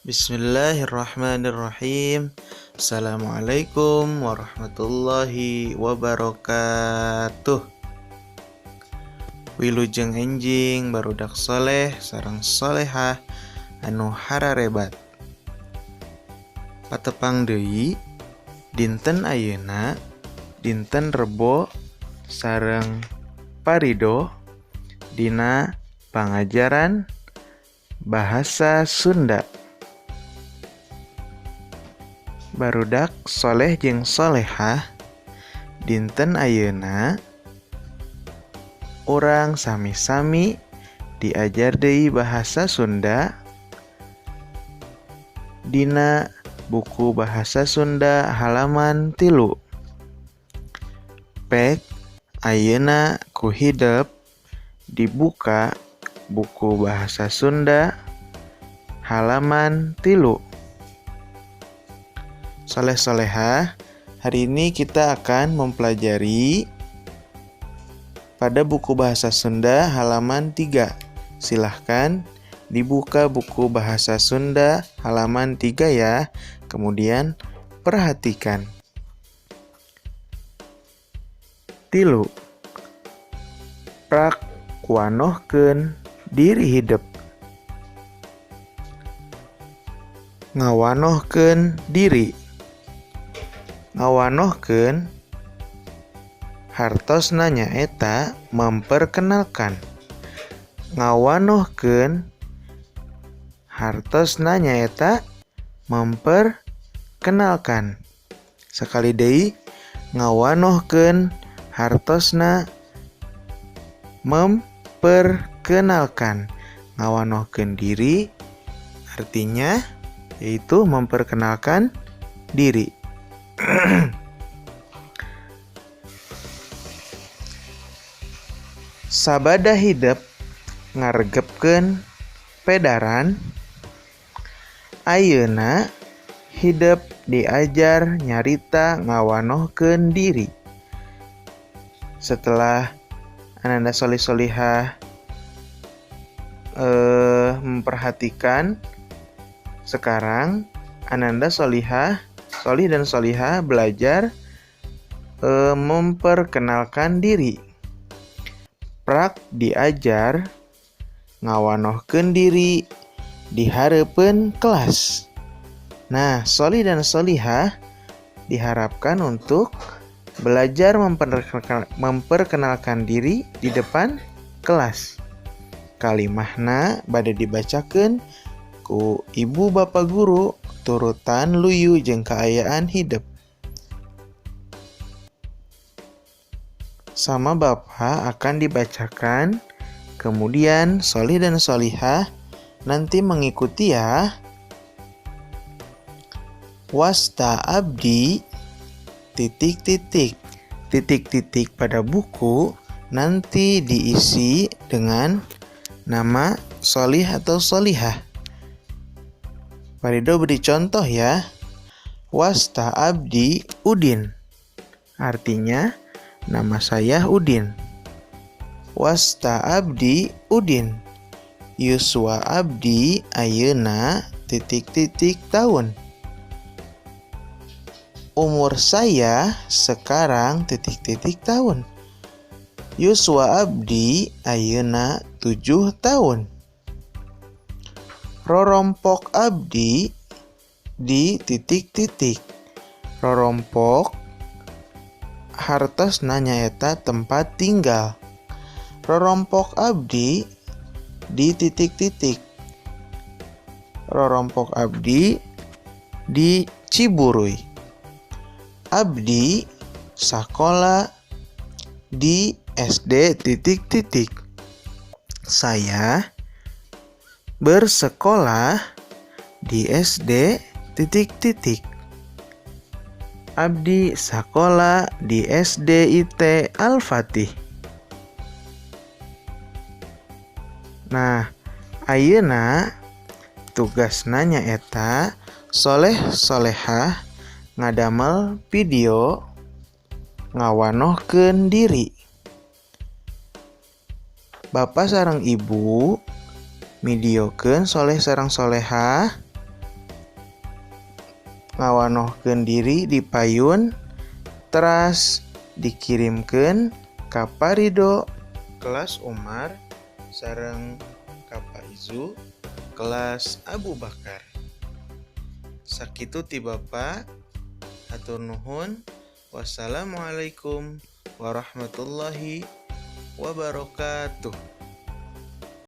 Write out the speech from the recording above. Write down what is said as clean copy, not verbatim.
Bismillahirrahmanirrahim. Assalamualaikum warahmatullahi wabarakatuh. Wilujeng enjing barudak soleh sareng solehah anu hararebat. Patepang deui dinten ayeuna dinten Rebo sareng Parido dina pangajaran bahasa Sunda. Barudak soleh jeung solehah dinten ayeuna urang sami-sami diajar deui bahasa Sunda dina buku bahasa Sunda halaman 3. Pek ayeuna ku hidep dibuka buku bahasa Sunda halaman 3. Soleh-solehah, hari ini kita akan mempelajari pada buku bahasa Sunda halaman 3. Silahkan dibuka buku bahasa Sunda halaman 3 ya. Kemudian perhatikan. 3. Prak kuanohkeun diri hidup. Ngawanohkeun diri. Ngawanohkeun hartosna nyaeta memperkenalkan. Ngawanohkeun hartosna nyaeta memperkenalkan. Sekali deui, ngawanohkeun hartosna memperkenalkan. Ngawanohkeun diri artinya yaitu memperkenalkan diri. Sabada hidep ngaregepkeun pedaran. Ayeuna hidep diajar nyarita ngawanohkeun diri. Setelah Ananda solih-solihah memperhatikan, sekarang Ananda solih dan solihah belajar memperkenalkan diri. Prak diajar ngawanohkeun diri di hareupeun kelas. Nah, solih dan solihah diharapkan untuk belajar memperkenalkan diri di depan kelas. Kalimahna bade dibacakeun ku ibu bapak guru turutan luyu jeung kaayaan hidup. Sama bapak akan dibacakan, kemudian solih dan solihah nanti mengikuti ya. Wasta abdi titik pada buku nanti diisi dengan nama solih atau solihah. Parido beri contoh ya. Wasta abdi Udin. Artinya nama saya Udin. Wasta abdi Udin. Yuswa abdi ayeuna tahun. Umur saya sekarang tahun. Yuswa abdi ayeuna 7 tahun. Rorompok abdi di Rorompok hartosna nyaeta tempat tinggal. Rorompok abdi di Rorompok abdi di Ciburuy. Abdi sakola di SD Saya bersekolah di SD Abdi sakola di SDIT Al-Fatih. Nah, ayeuna tugasna nyaeta soleh-solehah ngadamel video ngawanohkeun diri. Bapak sareng ibu midiokeun soleh sareng solehah ngawanohkeun diri di payun teras dikirimkeun ka Parido kelas Umar sareng ka Pak Izu kelas Abu Bakar. Sakitu ti Bapa, hatur nuhun. Wassalamualaikum warahmatullahi wabarakatuh.